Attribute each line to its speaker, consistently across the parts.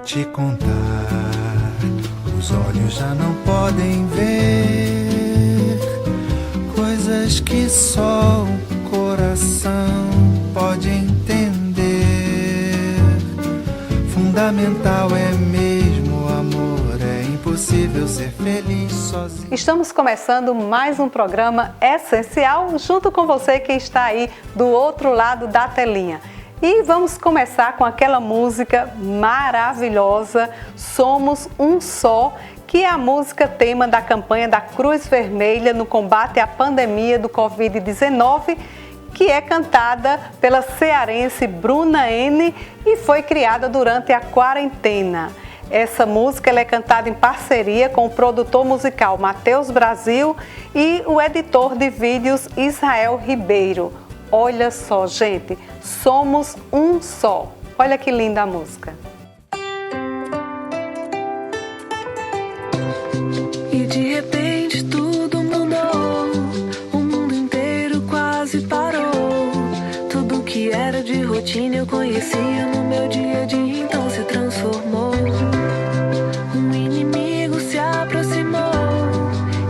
Speaker 1: te contar, os olhos já não podem ver coisas que só o coração pode entender. Fundamental é mesmo o amor, é impossível ser feliz sozinho.
Speaker 2: Estamos começando mais um programa essencial junto com você que está aí do outro lado da telinha. E vamos começar com aquela música maravilhosa, Somos Um Só, que é a música tema da campanha da Cruz Vermelha no combate à pandemia do Covid-19, que é cantada pela cearense Bruna N e foi criada durante a quarentena. Essa música ela é cantada em parceria com o produtor musical Matheus Brasil e o editor de vídeos Israel Ribeiro. Olha só, gente, somos um só. Olha que linda a música.
Speaker 3: E de repente tudo mudou, o mundo inteiro quase parou. Tudo que era de rotina eu conhecia no meu dia a dia, então se transformou. Um inimigo se aproximou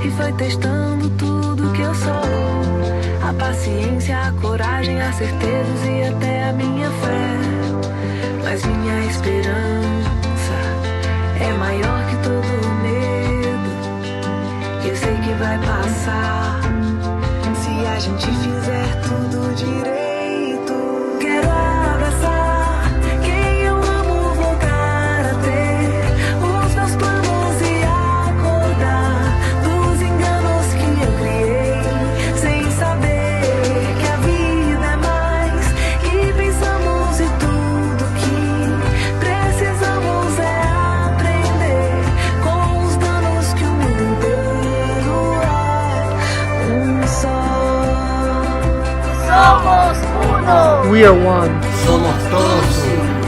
Speaker 3: e foi testando tudo que eu sou. A paciência, a coragem, as certezas e até a minha fé. Mas minha esperança é maior que todo o medo. Eu sei que vai passar se a gente fizer tudo direito. Quero abraçar quem eu amo, voltar a ter os meus planos e acordar dos enganos que eu criei, sem saber que a vida é mais que pensamos e tudo que precisamos é aprender com os danos que o mundo inteiro é um só. Somos uno.
Speaker 4: We are one.
Speaker 5: Somos todos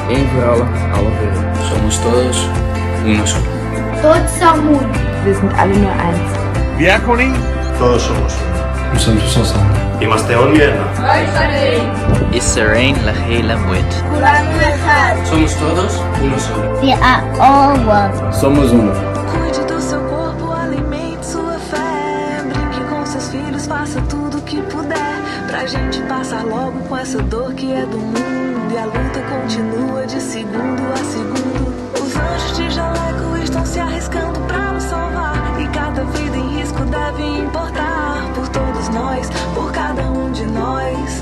Speaker 4: Em viola, aula verde.
Speaker 5: Somos todos uno solo.
Speaker 6: Todos são um.
Speaker 4: Wir sind alle nur eins.
Speaker 7: Diáconí,
Speaker 5: Todos somos uno. Somos ensemble.
Speaker 7: Imasteon Vienna.
Speaker 8: Israel Lahela Muet.
Speaker 5: Somos todos uno solo.
Speaker 6: We are all one.
Speaker 4: Somos uno.
Speaker 3: Cuide do seu corpo, alimente sua fé. Brinque com seus filhos, faça tudo o que puder pra gente passar logo com essa dor que é do mundo. E a luta continua de segundo a segundo. Os anjos de jaleco estão se arriscando pra nos salvar. E cada vida em risco deve importar. Por todos nós, por cada um de nós.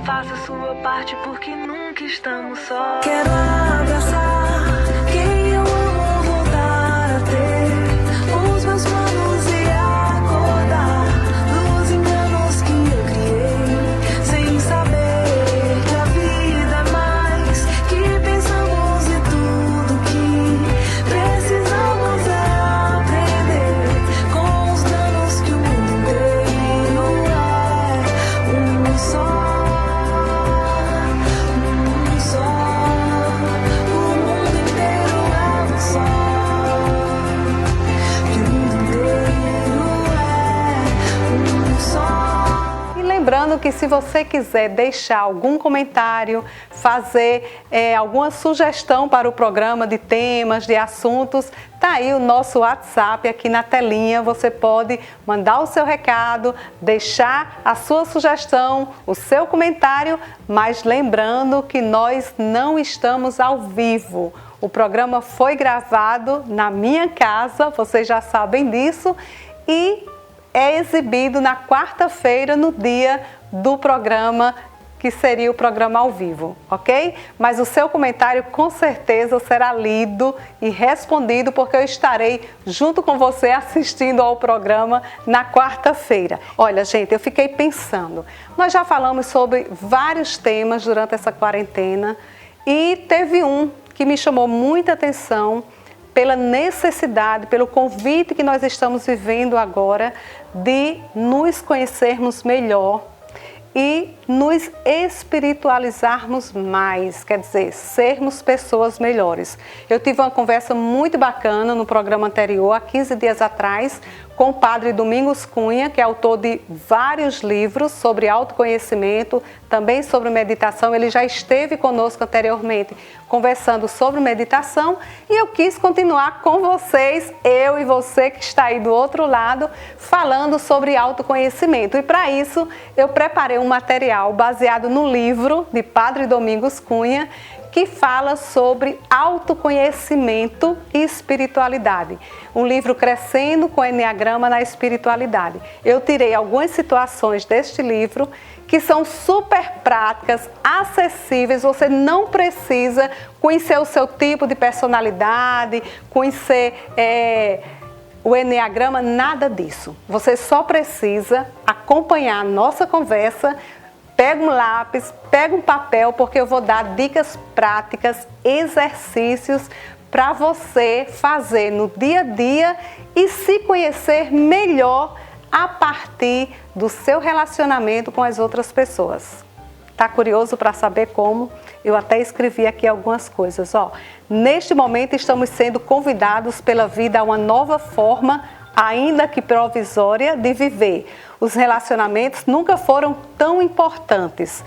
Speaker 3: Faça sua parte porque nunca estamos só. Quero abraçar quem eu amo, voltar a ter os meus planos e acordar dos enganos que eu criei, sem saber que a vida é mais que pensamos e tudo que precisamos é aprender com os danos que o mundo inteiro é um só. Um só, o mundo inteiro é um só. Que o mundo inteiro é um só.
Speaker 2: E lembrando que se você quiser deixar algum comentário, fazer alguma sugestão para o programa de temas, de assuntos, tá aí o nosso WhatsApp aqui na telinha. Você pode mandar o seu recado, deixar a sua sugestão, o seu comentário, mas lembrando que nós não estamos ao vivo. O programa foi gravado na minha casa, vocês já sabem disso, e é exibido na quarta-feira, no dia do programa, que seria o programa ao vivo, ok? Mas o seu comentário com certeza será lido e respondido, porque eu estarei junto com você assistindo ao programa na quarta-feira. Olha, gente, eu fiquei pensando, nós já falamos sobre vários temas durante essa quarentena e teve um que me chamou muita atenção pela necessidade, pelo convite que nós estamos vivendo agora de nos conhecermos melhor e nos espiritualizarmos mais, quer dizer, sermos pessoas melhores. Eu tive uma conversa muito bacana no programa anterior, há 15 dias atrás, com o Padre Domingos Cunha, que é autor de vários livros sobre autoconhecimento, também sobre meditação. Ele já esteve conosco anteriormente conversando sobre meditação e eu quis continuar com vocês, eu e você que está aí do outro lado, falando sobre autoconhecimento. E para isso eu preparei um material baseado no livro de Padre Domingos Cunha, que fala sobre autoconhecimento e espiritualidade. Um livro Crescendo com Enneagrama na Espiritualidade. Eu tirei algumas situações deste livro que são super práticas, acessíveis. Você não precisa conhecer o seu tipo de personalidade, conhecer o Enneagrama, nada disso. Você só precisa acompanhar a nossa conversa. Pega um lápis, pega um papel, porque eu vou dar dicas práticas, exercícios para você fazer no dia a dia e se conhecer melhor a partir do seu relacionamento com as outras pessoas. Tá curioso para saber como? Eu até escrevi aqui algumas coisas. Neste momento estamos sendo convidados pela vida a uma nova forma, ainda que provisória, de viver. Os relacionamentos nunca foram tão importantes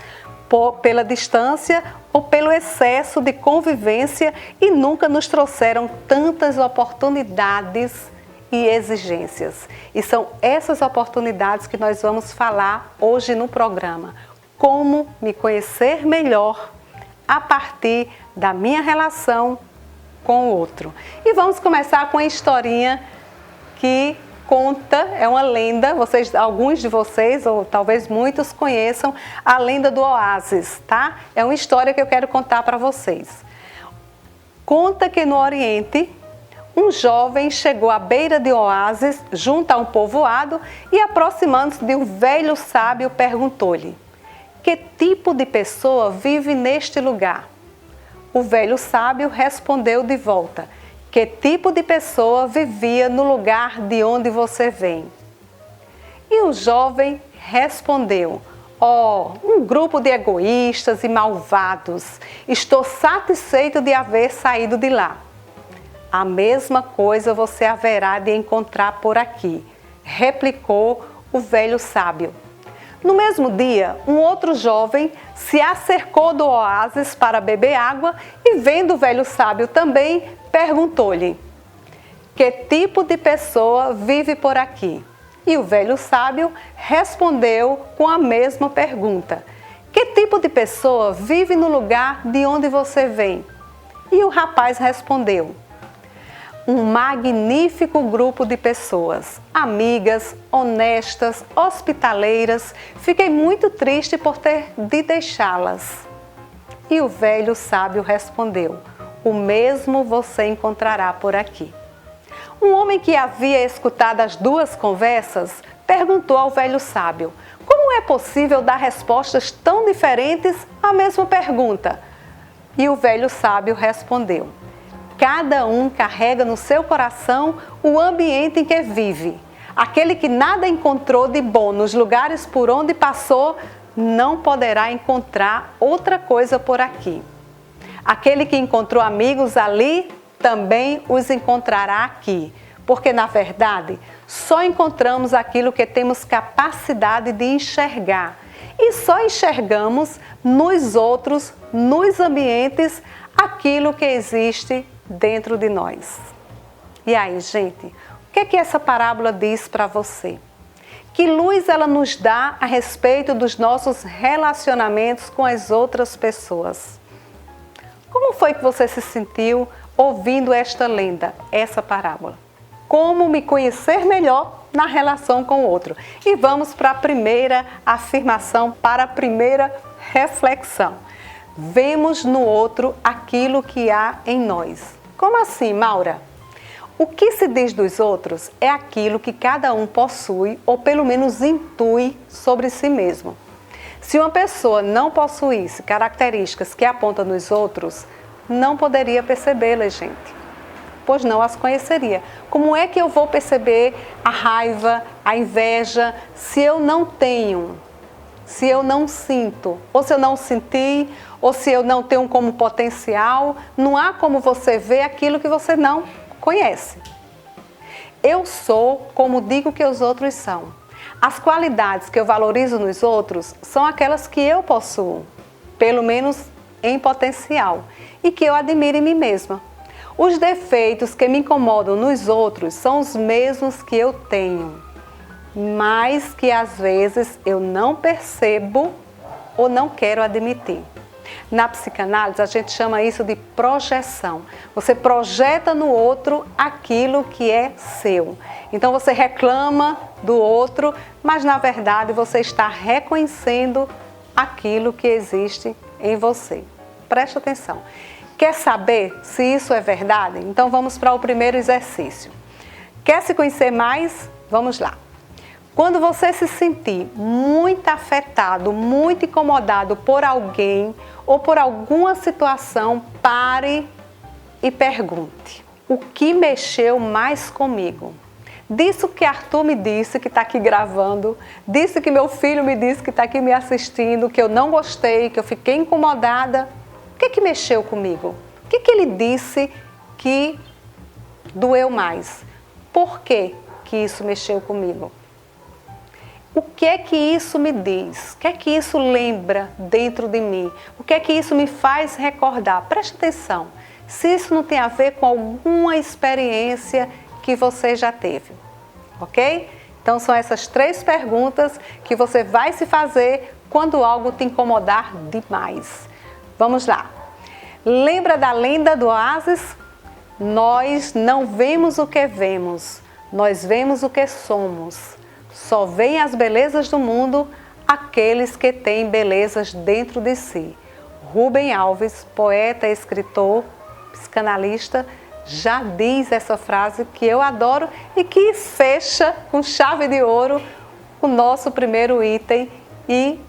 Speaker 2: pela distância ou pelo excesso de convivência e nunca nos trouxeram tantas oportunidades e exigências. E são essas oportunidades que nós vamos falar hoje no programa. Como me conhecer melhor a partir da minha relação com o outro. E vamos começar com a historinha que conta, é uma lenda, alguns de vocês, ou talvez muitos, conheçam a lenda do oásis, tá? É uma história que eu quero contar para vocês. Conta que no Oriente, um jovem chegou à beira de um oásis, junto a um povoado, e aproximando-se de um velho sábio, perguntou-lhe: que tipo de pessoa vive neste lugar? O velho sábio respondeu de volta: que tipo de pessoa vivia no lugar de onde você vem? E o jovem respondeu: um grupo de egoístas e malvados. Estou satisfeito de haver saído de lá. A mesma coisa você haverá de encontrar por aqui, replicou o velho sábio. No mesmo dia, um outro jovem se acercou do oásis para beber água e, vendo o velho sábio também, perguntou-lhe: que tipo de pessoa vive por aqui? E o velho sábio respondeu com a mesma pergunta: que tipo de pessoa vive no lugar de onde você vem? E o rapaz respondeu: um magnífico grupo de pessoas, amigas, honestas, hospitaleiras. Fiquei muito triste por ter de deixá-las. E o velho sábio respondeu: o mesmo você encontrará por aqui. Um homem que havia escutado as duas conversas perguntou ao velho sábio: como é possível dar respostas tão diferentes à mesma pergunta? E o velho sábio respondeu: cada um carrega no seu coração o ambiente em que vive. Aquele que nada encontrou de bom nos lugares por onde passou, não poderá encontrar outra coisa por aqui. Aquele que encontrou amigos ali, também os encontrará aqui. Porque, na verdade, só encontramos aquilo que temos capacidade de enxergar. E só enxergamos nos outros, nos ambientes, aquilo que existe dentro de nós. E aí, gente, o que é que essa parábola diz para você? Que luz ela nos dá a respeito dos nossos relacionamentos com as outras pessoas? Como foi que você se sentiu ouvindo esta lenda, essa parábola? Como me conhecer melhor na relação com o outro? E vamos para a primeira afirmação, para a primeira reflexão. Vemos no outro aquilo que há em nós. Como assim, Maura? O que se diz dos outros é aquilo que cada um possui ou pelo menos intui sobre si mesmo. Se uma pessoa não possuísse características que apontam nos outros, não poderia percebê-las, gente. Pois não as conheceria. Como é que eu vou perceber a raiva, a inveja, se eu não tenho? Se eu não sinto, ou se eu não senti, ou se eu não tenho como potencial, não há como você ver aquilo que você não conhece. eu sou como digo que os outros são. As qualidades que eu valorizo nos outros são aquelas que eu possuo, pelo menos em potencial, e que eu admiro em mim mesma. Os defeitos que me incomodam nos outros são os mesmos que eu tenho, mas que às vezes eu não percebo ou não quero admitir. Na psicanálise, a gente chama isso de projeção. Você projeta no outro aquilo que é seu. Então você reclama do outro, mas na verdade você está reconhecendo aquilo que existe em você. Preste atenção. Quer saber se isso é verdade? Então vamos para o primeiro exercício. Quer se conhecer mais? Vamos lá. Quando você se sentir muito afetado, muito incomodado por alguém ou por alguma situação, pare e pergunte: o que mexeu mais comigo? Disso que Arthur me disse, que está aqui gravando, disso que meu filho me disse, que está aqui me assistindo, que eu não gostei, que eu fiquei incomodada, o que mexeu comigo? O que ele disse que doeu mais? Por que isso mexeu comigo? O que é que isso me diz? O que é que isso lembra dentro de mim? O que é que isso me faz recordar? Preste atenção, se isso não tem a ver com alguma experiência que você já teve, ok? Então são essas 3 perguntas que você vai se fazer quando algo te incomodar demais. Vamos lá. Lembra da lenda do oásis? Nós não vemos o que vemos, nós vemos o que somos. Só veem as belezas do mundo aqueles que têm belezas dentro de si. Rubem Alves, poeta, escritor, psicanalista, já diz essa frase que eu adoro e que fecha com chave de ouro o nosso primeiro item e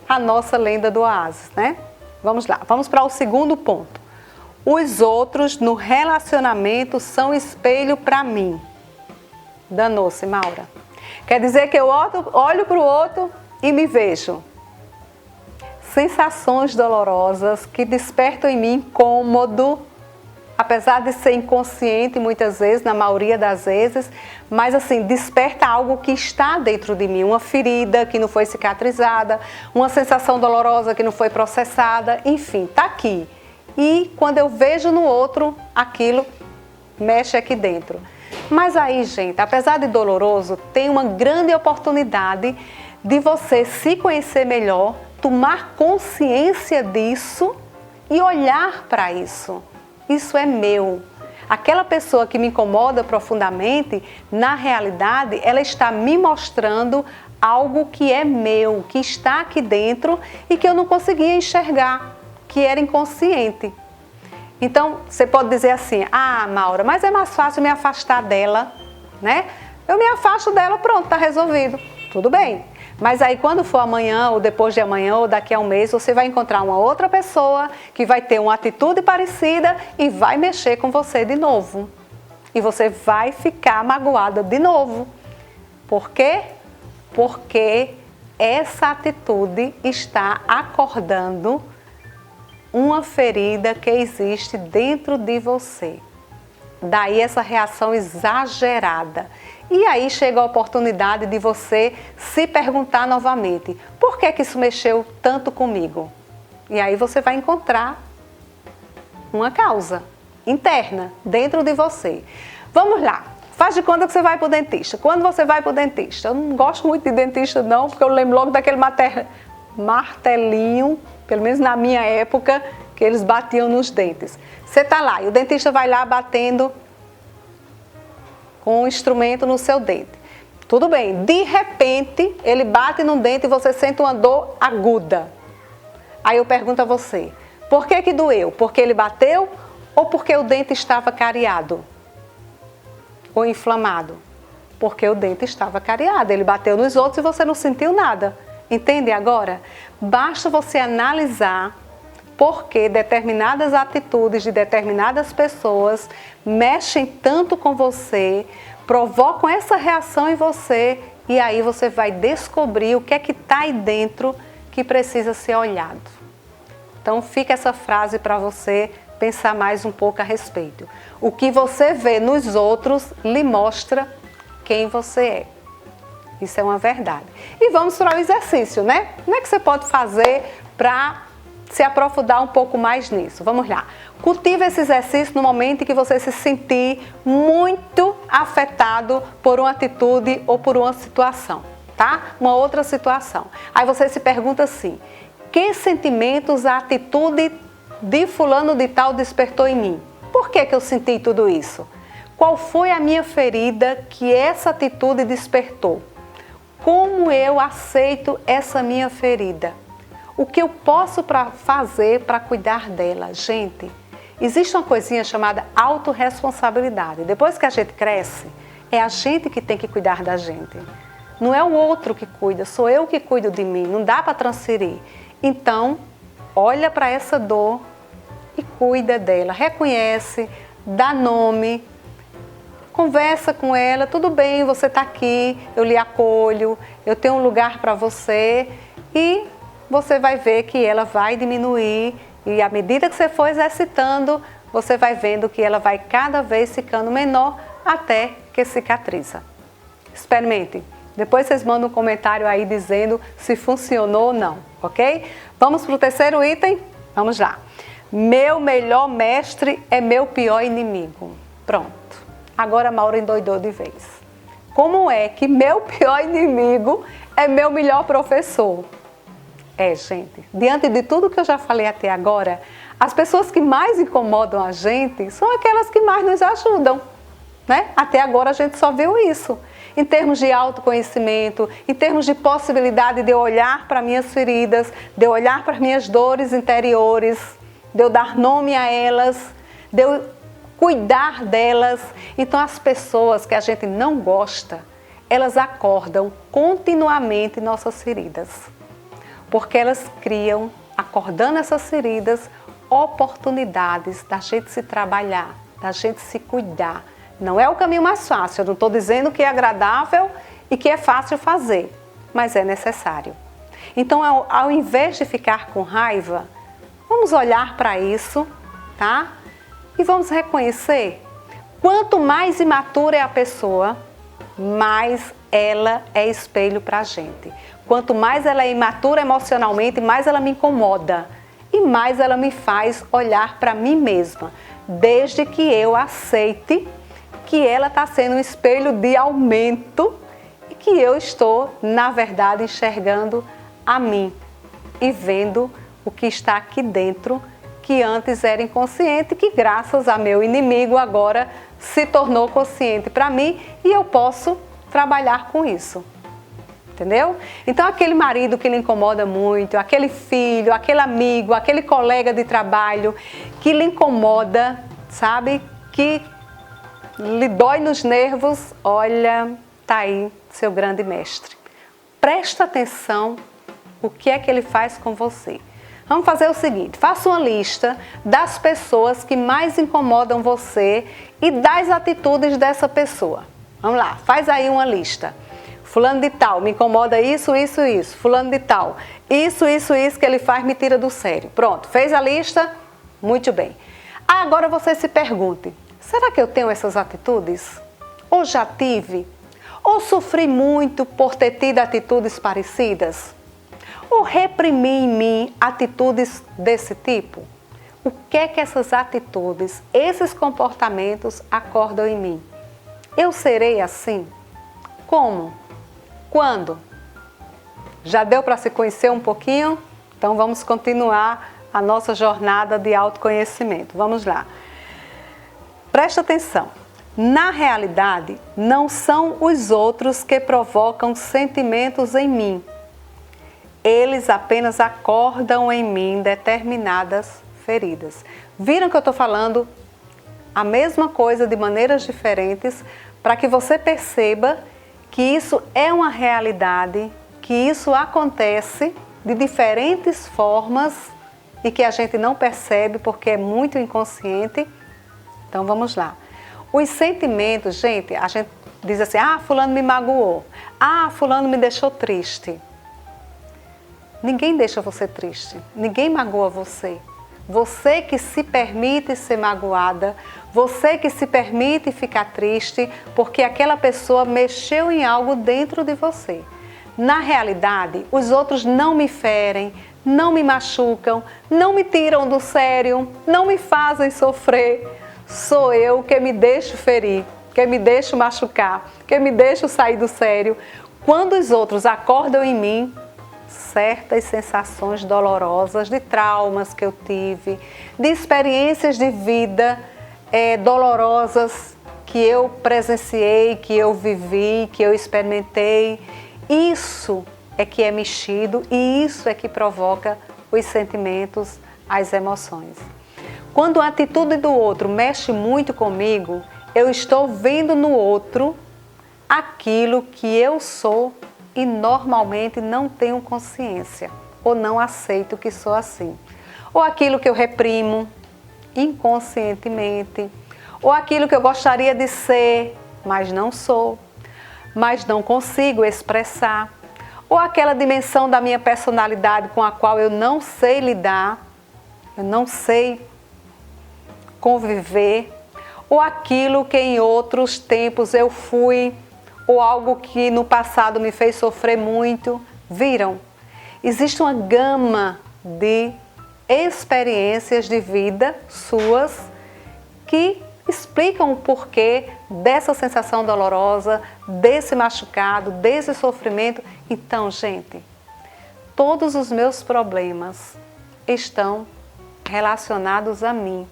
Speaker 2: a nossa lenda do oásis, né? Vamos lá, vamos para o segundo ponto. Os outros no relacionamento são espelho para mim. Danou-se, Maura. Quer dizer que eu olho para o outro e me vejo. Sensações dolorosas que despertam em mim incômodo, apesar de ser inconsciente muitas vezes, na maioria das vezes, mas assim, desperta algo que está dentro de mim, uma ferida que não foi cicatrizada, uma sensação dolorosa que não foi processada, enfim, está aqui. E quando eu vejo no outro, aquilo mexe aqui dentro. Mas aí, gente, apesar de doloroso, tem uma grande oportunidade de você se conhecer melhor, tomar consciência disso e olhar para isso. Isso é meu. Aquela pessoa que me incomoda profundamente, na realidade, ela está me mostrando algo que é meu, que está aqui dentro e que eu não conseguia enxergar, que era inconsciente. Então, você pode dizer assim: ah, Maura, mas é mais fácil me afastar dela, né? Eu me afasto dela, pronto, está resolvido. Tudo bem. Mas aí quando for amanhã, ou depois de amanhã, ou daqui a um mês, você vai encontrar uma outra pessoa que vai ter uma atitude parecida e vai mexer com você de novo. E você vai ficar magoada de novo. Por quê? Porque essa atitude está acordando uma ferida que existe dentro de você. Daí essa reação exagerada. E aí chega a oportunidade de você se perguntar novamente: por que isso mexeu tanto comigo? E aí você vai encontrar uma causa interna dentro de você. Vamos lá. Faz de conta que você vai para o dentista. Quando você vai para o dentista, eu não gosto muito de dentista não, porque eu lembro logo daquele martelinho, pelo menos na minha época, que eles batiam nos dentes. Você está lá e o dentista vai lá batendo com um instrumento no seu dente. Tudo bem, de repente ele bate no dente e você sente uma dor aguda. Aí eu pergunto a você: por que doeu? Porque ele bateu ou porque o dente estava cariado? Ou inflamado? Porque o dente estava cariado, ele bateu nos outros e você não sentiu nada. Entende agora? Basta você analisar por que determinadas atitudes de determinadas pessoas mexem tanto com você, provocam essa reação em você, e aí você vai descobrir o que é que está aí dentro que precisa ser olhado. Então fica essa frase para você pensar mais um pouco a respeito. O que você vê nos outros lhe mostra quem você é. Isso é uma verdade. E vamos para o exercício, né? Como é que você pode fazer para se aprofundar um pouco mais nisso? Vamos lá. Cultive esse exercício no momento em que você se sentir muito afetado por uma atitude ou por uma situação, tá? Uma outra situação. Aí você se pergunta assim: que sentimentos a atitude de fulano de tal despertou em mim? Por que eu senti tudo isso? Qual foi a minha ferida que essa atitude despertou? Como eu aceito essa minha ferida? O que eu posso fazer para cuidar dela? Gente, existe uma coisinha chamada autorresponsabilidade. Depois que a gente cresce, é a gente que tem que cuidar da gente. Não é o outro que cuida, sou eu que cuido de mim. Não dá para transferir. Então, olha para essa dor e cuida dela. Reconhece, dá nome, conversa com ela. Tudo bem, você está aqui, eu lhe acolho, eu tenho um lugar para você. E você vai ver que ela vai diminuir. E à medida que você for exercitando, você vai vendo que ela vai cada vez ficando menor até que cicatriza. Experimente. Depois vocês mandam um comentário aí dizendo se funcionou ou não, ok? Vamos para o terceiro item? Vamos lá. Meu melhor mestre é meu pior inimigo. Pronto. Agora a Maura endoidou de vez. Como é que meu pior inimigo é meu melhor professor? Gente, diante de tudo que eu já falei até agora, as pessoas que mais incomodam a gente são aquelas que mais nos ajudam, né? Até agora a gente só viu isso. Em termos de autoconhecimento, em termos de possibilidade de eu olhar para minhas feridas, de eu olhar para minhas dores interiores, de eu dar nome a elas, de eu cuidar delas. Então as pessoas que a gente não gosta, elas acordam continuamente nossas feridas. Porque elas criam, acordando essas feridas, oportunidades da gente se trabalhar, da gente se cuidar. Não é o caminho mais fácil, eu não estou dizendo que é agradável e que é fácil fazer, mas é necessário. Então, ao invés de ficar com raiva, vamos olhar para isso, tá? E vamos reconhecer, quanto mais imatura é a pessoa, mais ela é espelho para a gente. Quanto mais ela é imatura emocionalmente, mais ela me incomoda e mais ela me faz olhar para mim mesma, desde que eu aceite que ela está sendo um espelho de aumento e que eu estou, na verdade, enxergando a mim e vendo o que está aqui dentro, que antes era inconsciente, que graças a meu inimigo agora se tornou consciente para mim e eu posso trabalhar com isso. Entendeu? Então aquele marido que lhe incomoda muito, aquele filho, aquele amigo, aquele colega de trabalho que lhe incomoda, sabe? Que lhe dói nos nervos, olha, tá aí seu grande mestre. Presta atenção o que é que ele faz com você. Vamos fazer o seguinte, faça uma lista das pessoas que mais incomodam você e das atitudes dessa pessoa. Vamos lá, faz aí uma lista. Fulano de tal, me incomoda isso, isso, isso. Fulano de tal, isso que ele faz me tira do sério. Pronto, fez a lista? Muito bem. Agora você se pergunte, será que eu tenho essas atitudes? Ou já tive? Ou sofri muito por ter tido atitudes parecidas? Ou reprimi em mim atitudes desse tipo? O que é que essas atitudes, esses comportamentos acordam em mim? Eu serei assim? Como? Quando? Já deu para se conhecer um pouquinho? Então vamos continuar a nossa jornada de autoconhecimento. Vamos lá. Presta atenção. Na realidade, não são os outros que provocam sentimentos em mim. Eles apenas acordam em mim determinadas feridas. Viram que eu estou falando a mesma coisa de maneiras diferentes para que você perceba que isso é uma realidade, que isso acontece de diferentes formas e que a gente não percebe porque é muito inconsciente. Então vamos lá. Os sentimentos, gente, a gente diz assim, fulano me magoou, fulano me deixou triste. Ninguém deixa você triste, ninguém magoa você. você que se permite ser magoada, você que se permite ficar triste porque aquela pessoa mexeu em algo dentro de você. Na realidade, os outros não me ferem, não me machucam, não me tiram do sério, não me fazem sofrer. Sou eu que me deixo ferir, que me deixo machucar, que me deixo sair do sério. Quando os outros acordam em mim certas sensações dolorosas, de traumas que eu tive, de experiências de vida dolorosas que eu presenciei, que eu vivi, que eu experimentei, isso é que é mexido e isso é que provoca os sentimentos, as emoções. Quando a atitude do outro mexe muito comigo, eu estou vendo no outro aquilo que eu sou e normalmente não tenho consciência ou não aceito que sou assim. Ou aquilo que eu reprimo inconscientemente, ou aquilo que eu gostaria de ser, mas não sou, mas não consigo expressar, ou aquela dimensão da minha personalidade com a qual eu não sei lidar, eu não sei conviver, ou aquilo que em outros tempos eu fui, ou algo que no passado me fez sofrer muito. Viram? Existe uma gama de experiências de vida suas que explicam o porquê dessa sensação dolorosa, desse machucado, desse sofrimento. Então, gente, todos os meus problemas estão relacionados a mim.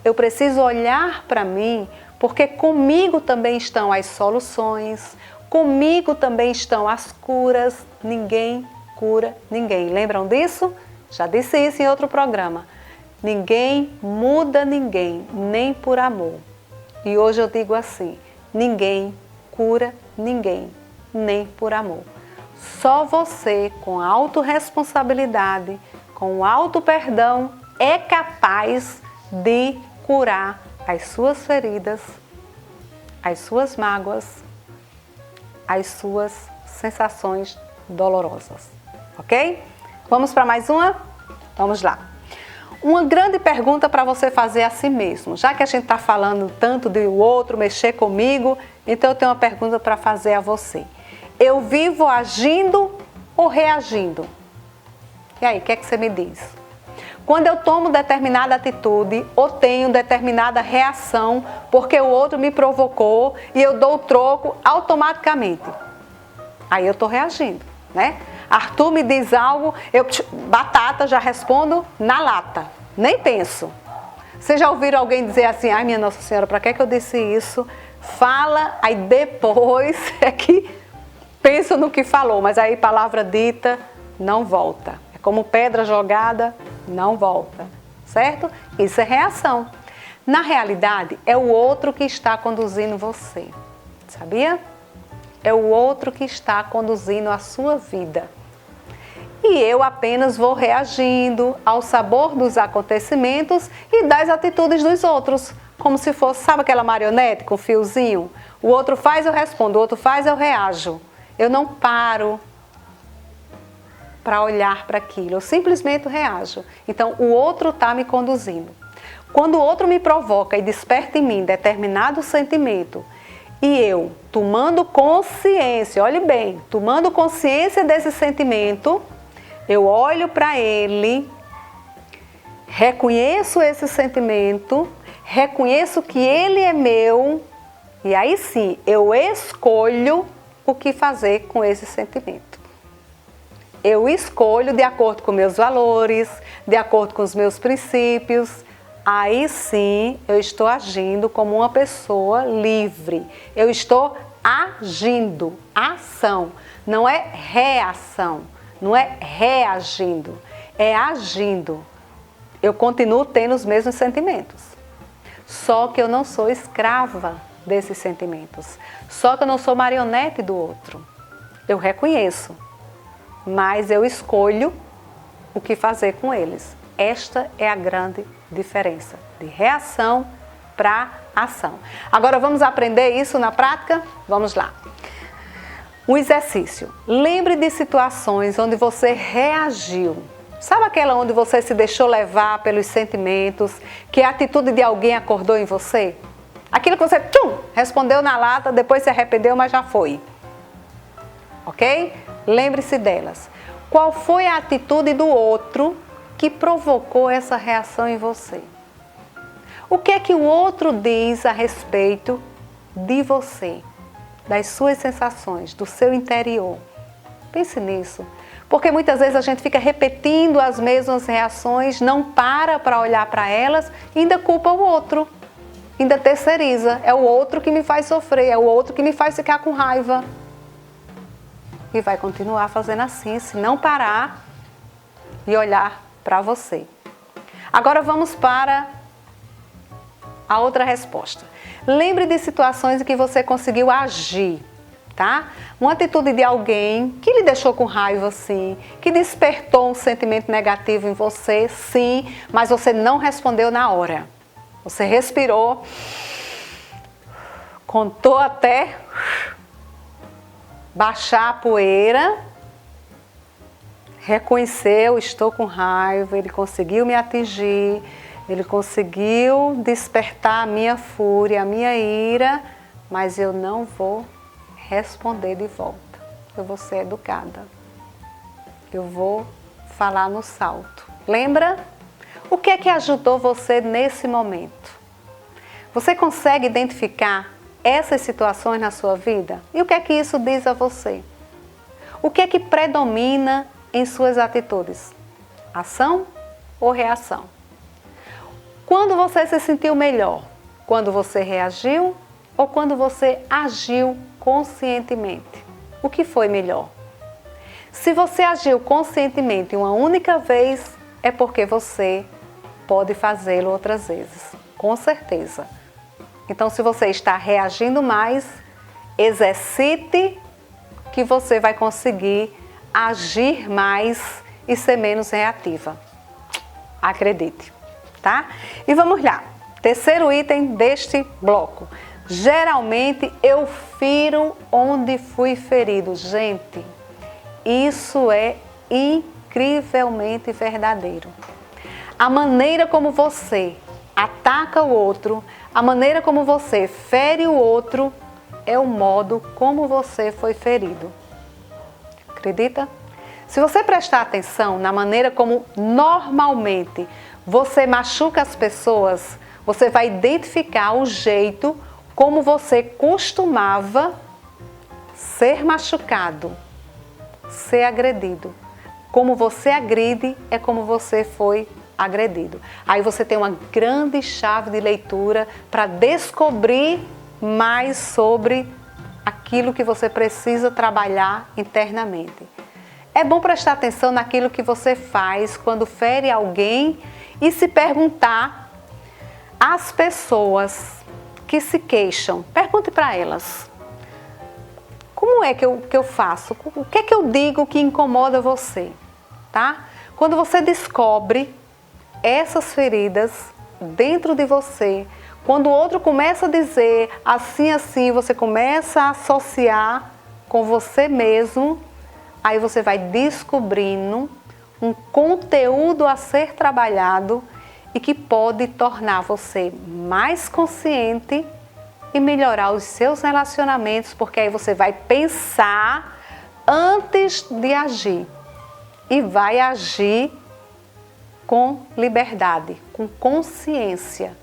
Speaker 2: Eu preciso olhar para mim, porque comigo também estão as soluções, comigo também estão as curas. Ninguém cura ninguém. Lembram disso? Já disse isso em outro programa. Ninguém muda ninguém, nem por amor. E hoje eu digo assim, ninguém cura ninguém, nem por amor. Só você, com autorresponsabilidade, com auto-perdão, é capaz de curar as suas feridas, as suas mágoas, as suas sensações dolorosas. Ok? Vamos para mais uma? Vamos lá. Uma grande pergunta para você fazer a si mesmo. Já que a gente está falando tanto de o outro mexer comigo, então eu tenho uma pergunta para fazer a você. Eu vivo agindo ou reagindo? E aí, o que é que você me diz? Quando eu tomo determinada atitude ou tenho determinada reação porque o outro me provocou e eu dou o troco automaticamente, aí eu estou reagindo, né? Arthur me diz algo, eu batata, já respondo na lata, nem penso. Vocês já ouviram alguém dizer assim, ai minha Nossa Senhora, para que eu disse isso? Fala, aí depois é que penso no que falou, mas aí palavra dita não volta. É como pedra jogada, não volta, certo? Isso é reação. Na realidade, é o outro que está conduzindo você, sabia? É o outro que está conduzindo a sua vida. E eu apenas vou reagindo ao sabor dos acontecimentos e das atitudes dos outros. Como se fosse, sabe aquela marionete com fiozinho? O outro faz, eu respondo, o outro faz, eu reajo. Eu não paro para olhar para aquilo, eu simplesmente reajo. Então, o outro está me conduzindo. Quando o outro me provoca e desperta em mim determinado sentimento, e eu, tomando consciência, olhe bem, tomando consciência desse sentimento, eu olho para ele, reconheço esse sentimento, reconheço que ele é meu, e aí sim, eu escolho o que fazer com esse sentimento. Eu escolho de acordo com meus valores, de acordo com os meus princípios. Aí sim, eu estou agindo como uma pessoa livre. Eu estou agindo, ação, não é reação, não é reagindo, é agindo. Eu continuo tendo os mesmos sentimentos, só que eu não sou escrava desses sentimentos, só que eu não sou marionete do outro. Eu reconheço, mas eu escolho o que fazer com eles. Esta é a grande diferença de reação para ação. Agora vamos aprender isso na prática? Vamos lá. Um exercício. Lembre de situações onde você reagiu. Sabe aquela onde você se deixou levar pelos sentimentos, que a atitude de alguém acordou em você? Aquilo que você respondeu na lata, depois se arrependeu, mas já foi. Ok? Lembre-se delas. Qual foi a atitude do outro que provocou essa reação em você? O que é que o outro diz a respeito de você, das suas sensações, do seu interior? Pense nisso. Porque muitas vezes a gente fica repetindo as mesmas reações, não para olhar para elas e ainda culpa o outro. Ainda terceiriza. É o outro que me faz sofrer, é o outro que me faz ficar com raiva. E vai continuar fazendo assim, se não parar e olhar para você. Agora vamos para a outra resposta. Lembre de situações em que você conseguiu agir, tá? Uma atitude de alguém que lhe deixou com raiva, sim, que despertou um sentimento negativo em você, sim, mas você não respondeu na hora. Você respirou, contou até baixar a poeira, reconheceu, estou com raiva, ele conseguiu me atingir, ele conseguiu despertar a minha fúria, a minha ira, mas eu não vou responder de volta. Eu vou ser educada. Eu vou falar no salto. Lembra? O que é que ajudou você nesse momento? Você consegue identificar essas situações na sua vida? E o que é que isso diz a você? O que é que predomina em suas atitudes? Ação ou reação? Quando você se sentiu melhor? Quando você reagiu ou quando você agiu conscientemente? O que foi melhor? Se você agiu conscientemente uma única vez, é porque você pode fazê-lo outras vezes, com certeza. Então, se você está reagindo mais, exercite que você vai conseguir agir mais e ser menos reativa. Acredite, tá? E vamos lá. Terceiro item deste bloco. Geralmente eu firo onde fui ferido. Gente, isso é incrivelmente verdadeiro. A maneira como você ataca o outro, a maneira como você fere o outro, é o modo como você foi ferido. Acredita? Se você prestar atenção na maneira como normalmente você machuca as pessoas, você vai identificar o jeito como você costumava ser machucado, ser agredido. Como você agride é como você foi agredido. Aí você tem uma grande chave de leitura para descobrir mais sobre aquilo que você precisa trabalhar internamente. É bom prestar atenção naquilo que você faz quando fere alguém e se perguntar às pessoas que se queixam. Pergunte para elas. Como é que eu faço? O que é que eu digo que incomoda você? Tá? Quando você descobre essas feridas dentro de você, quando o outro começa a dizer assim, assim, você começa a associar com você mesmo, aí você vai descobrindo um conteúdo a ser trabalhado e que pode tornar você mais consciente e melhorar os seus relacionamentos, porque aí você vai pensar antes de agir e vai agir com liberdade, com consciência,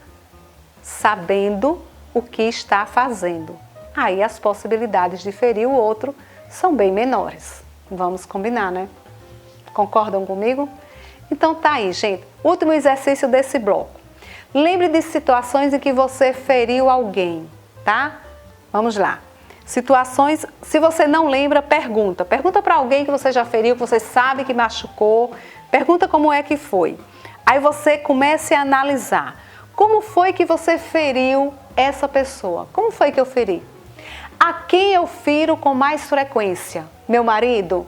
Speaker 2: sabendo o que está fazendo. Aí as possibilidades de ferir o outro são bem menores. Vamos combinar, né? Concordam comigo? Então tá aí, gente. Último exercício desse bloco. Lembre de situações em que você feriu alguém, tá? Vamos lá. Situações, se você não lembra, pergunta. Pergunta para alguém que você já feriu, que você sabe que machucou. Pergunta como é que foi. Aí você comece a analisar. Como foi que você feriu essa pessoa? Como foi que eu feri? A quem eu firo com mais frequência? Meu marido?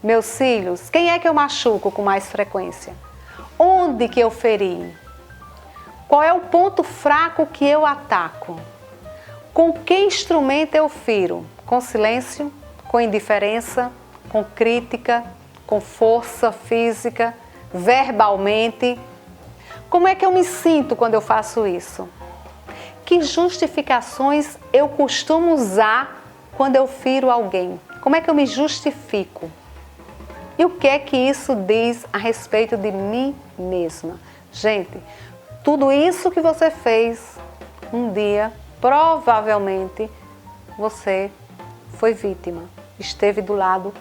Speaker 2: Meus filhos? Quem é que eu machuco com mais frequência? Onde que eu feri? Qual é o ponto fraco que eu ataco? Com que instrumento eu firo? Com silêncio? Com indiferença? Com crítica? com força física, verbalmente. Como é que eu me sinto quando eu faço isso? Que justificações eu costumo usar quando eu firo alguém? Como é que eu me justifico? E o que é que isso diz a respeito de mim mesma? Gente, tudo isso que você fez um dia, provavelmente você foi vítima, esteve do lado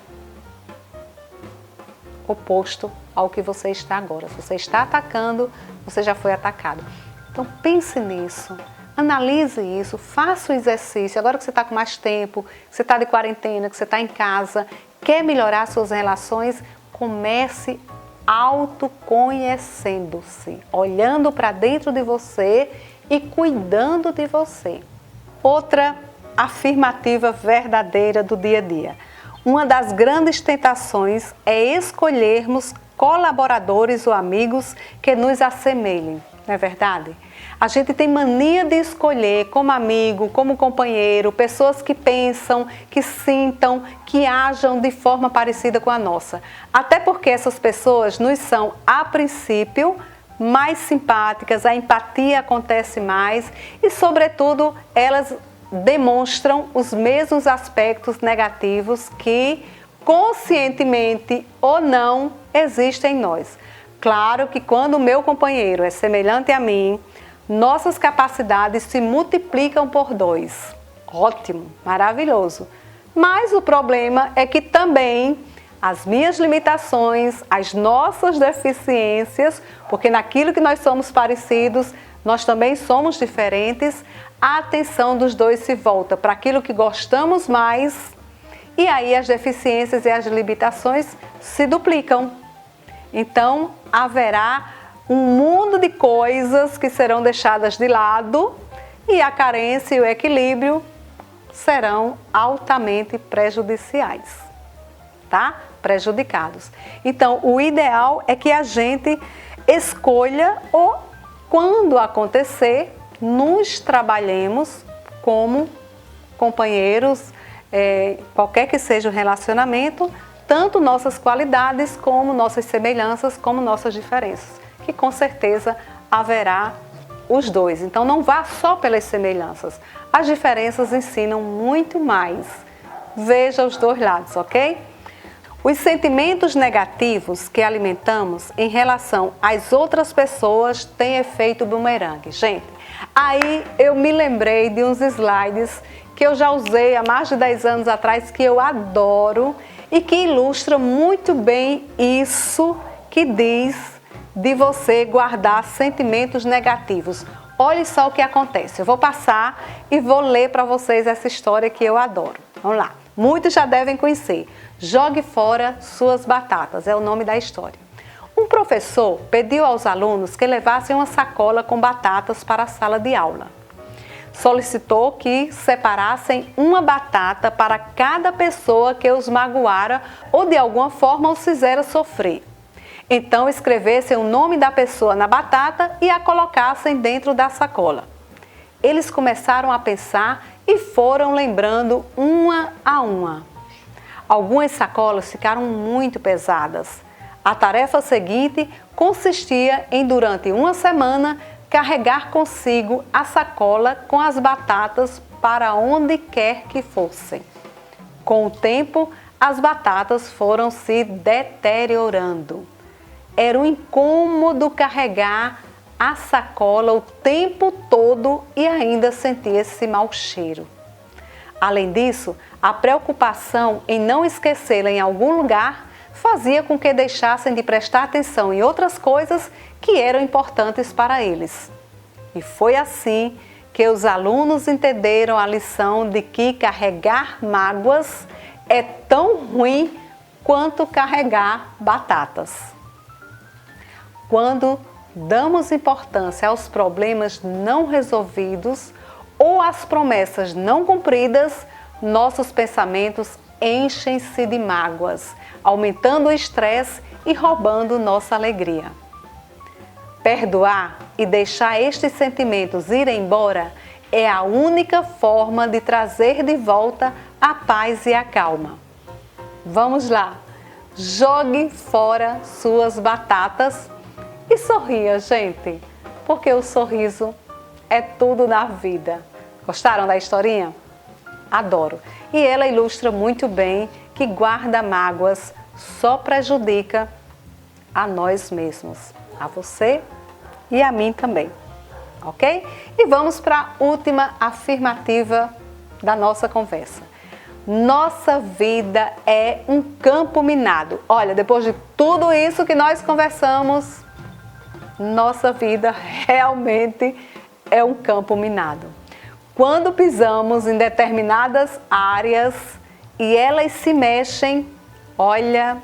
Speaker 2: oposto ao que você está agora. Se você está atacando, você já foi atacado. Então pense nisso, analise isso, faça o exercício. Agora que você está com mais tempo, que você está de quarentena, que você está em casa, quer melhorar suas relações, comece autoconhecendo-se, olhando para dentro de você e cuidando de você. Outra afirmativa verdadeira do dia a dia. Uma das grandes tentações é escolhermos colaboradores ou amigos que nos assemelhem, não é verdade? A gente tem mania de escolher como amigo, como companheiro, pessoas que pensam, que sintam, que ajam de forma parecida com a nossa. Até porque essas pessoas nos são, a princípio, mais simpáticas, a empatia acontece mais e, sobretudo, elas demonstram os mesmos aspectos negativos que, conscientemente ou não, existem em nós. Claro que quando o meu companheiro é semelhante a mim, nossas capacidades se multiplicam por 2. Ótimo, maravilhoso. Mas o problema é que também as minhas limitações, as nossas deficiências, porque naquilo que nós somos parecidos, nós também somos diferentes, a atenção dos dois se volta para aquilo que gostamos mais e aí as deficiências e as limitações se duplicam. Então, haverá um mundo de coisas que serão deixadas de lado e a carência e o equilíbrio serão altamente prejudiciais, tá? Prejudicados. Então, o ideal é que a gente escolha ou, quando acontecer, nos trabalhemos como companheiros, qualquer que seja o relacionamento, tanto nossas qualidades como nossas semelhanças, como nossas diferenças, que com certeza haverá os dois. Então não vá só pelas semelhanças, as diferenças ensinam muito mais. Veja os dois lados, ok? Os sentimentos negativos que alimentamos em relação às outras pessoas têm efeito bumerangue. Gente, aí eu me lembrei de uns slides que eu já usei há mais de 10 anos atrás, que eu adoro e que ilustra muito bem isso que diz de você guardar sentimentos negativos. Olhe só o que acontece. Eu vou passar e vou ler para vocês essa história que eu adoro. Vamos lá. Muitos já devem conhecer. Jogue fora suas batatas, é o nome da história. Um professor pediu aos alunos que levassem uma sacola com batatas para a sala de aula. Solicitou que separassem uma batata para cada pessoa que os magoara ou de alguma forma os fizera sofrer. Então escrevessem o nome da pessoa na batata e a colocassem dentro da sacola. Eles começaram a pensar e foram lembrando uma a uma. Algumas sacolas ficaram muito pesadas. A tarefa seguinte consistia em, durante uma semana, carregar consigo a sacola com as batatas para onde quer que fossem. Com o tempo, as batatas foram se deteriorando. Era um incômodo carregar a sacola o tempo todo e ainda sentir esse mau cheiro. Além disso, a preocupação em não esquecê-la em algum lugar fazia com que deixassem de prestar atenção em outras coisas que eram importantes para eles. E foi assim que os alunos entenderam a lição de que carregar mágoas é tão ruim quanto carregar batatas. Quando damos importância aos problemas não resolvidos ou às promessas não cumpridas, nossos pensamentos enchem-se de mágoas, aumentando o estresse e roubando nossa alegria. Perdoar e deixar estes sentimentos ir embora é a única forma de trazer de volta a paz e a calma. Vamos lá! jogue fora suas batatas e sorria, gente, porque o sorriso é tudo na vida. Gostaram da historinha? Adoro. E ela ilustra muito bem que guardar mágoas só prejudica a nós mesmos, a você e a mim também, ok? E vamos para a última afirmativa da nossa conversa. Nossa vida é um campo minado. Olha, depois de tudo isso que nós conversamos, nossa vida realmente é um campo minado. Quando pisamos em determinadas áreas e elas se mexem, olha,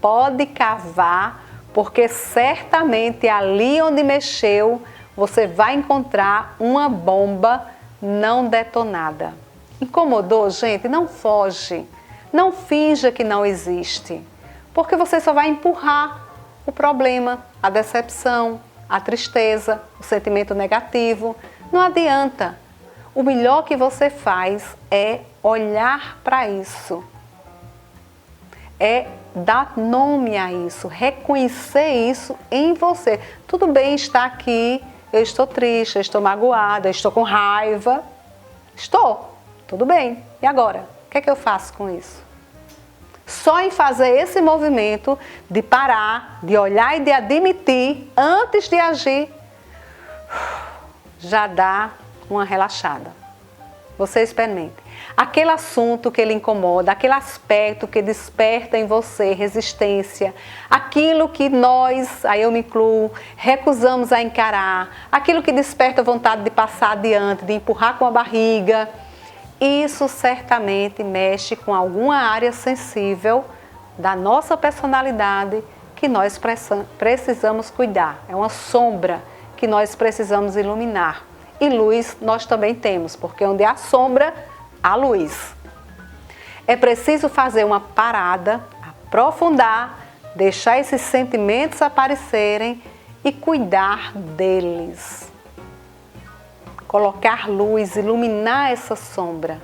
Speaker 2: pode cavar, porque certamente ali onde mexeu, você vai encontrar uma bomba não detonada. Incomodou, gente? Não foge. Não finja que não existe, porque você só vai empurrar o problema, a decepção, a tristeza, o sentimento negativo. Não adianta. O melhor que você faz é olhar para isso, é dar nome a isso, reconhecer isso em você. Tudo bem estar aqui, eu estou triste, eu estou magoada, eu estou com raiva. Estou, tudo bem. E agora? O que é que eu faço com isso? Só em fazer esse movimento de parar, de olhar e de admitir antes de agir, já dá uma relaxada. Você experimente. Aquele assunto que lhe incomoda, aquele aspecto que desperta em você resistência, aquilo que nós, aí eu me incluo, recusamos a encarar, aquilo que desperta vontade de passar adiante, de empurrar com a barriga, isso certamente mexe com alguma área sensível da nossa personalidade que nós precisamos cuidar. É uma sombra que nós precisamos iluminar. E luz nós também temos, porque onde há sombra, há luz. É preciso fazer uma parada, aprofundar, deixar esses sentimentos aparecerem e cuidar deles. Colocar luz, iluminar essa sombra.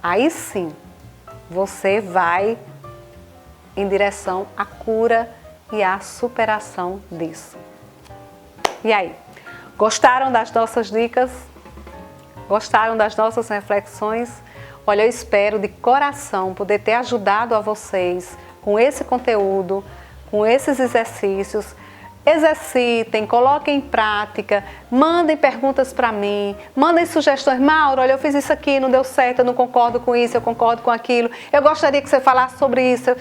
Speaker 2: Aí sim, você vai em direção à cura e à superação disso. E aí? Gostaram das nossas dicas? Gostaram das nossas reflexões? Olha, eu espero de coração poder ter ajudado a vocês com esse conteúdo, com esses exercícios. Exercitem, coloquem em prática, mandem perguntas para mim, mandem sugestões. Mauro, olha, eu fiz isso aqui, não deu certo, eu não concordo com isso, eu concordo com aquilo. Eu gostaria que você falasse sobre isso.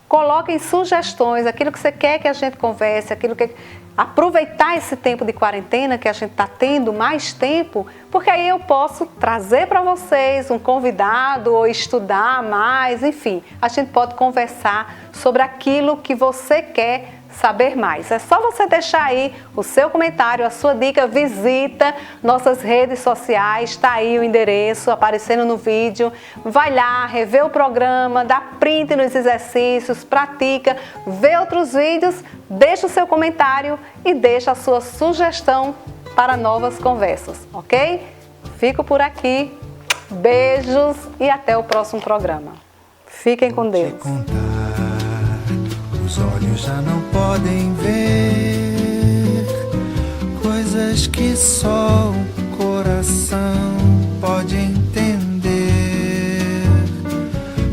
Speaker 2: Coloquem sugestões, aquilo que você quer que a gente converse, aquilo que... Aproveitar esse tempo de quarentena que a gente está tendo mais tempo, porque aí eu posso trazer para vocês um convidado ou estudar mais, enfim. A gente pode conversar sobre aquilo que você quer saber mais. É só você deixar aí o seu comentário, a sua dica, visita nossas redes sociais, está aí o endereço aparecendo no vídeo. Vai lá, revê o programa, dá print nos exercícios, pratica, vê outros vídeos, deixa o seu comentário e deixa a sua sugestão para novas conversas, ok? Fico por aqui, beijos e até o próximo programa. Fiquem com Deus.
Speaker 1: Os olhos já não podem ver coisas que só o coração pode entender.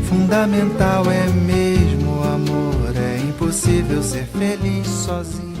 Speaker 1: Fundamental é mesmo o amor, é impossível ser feliz sozinho.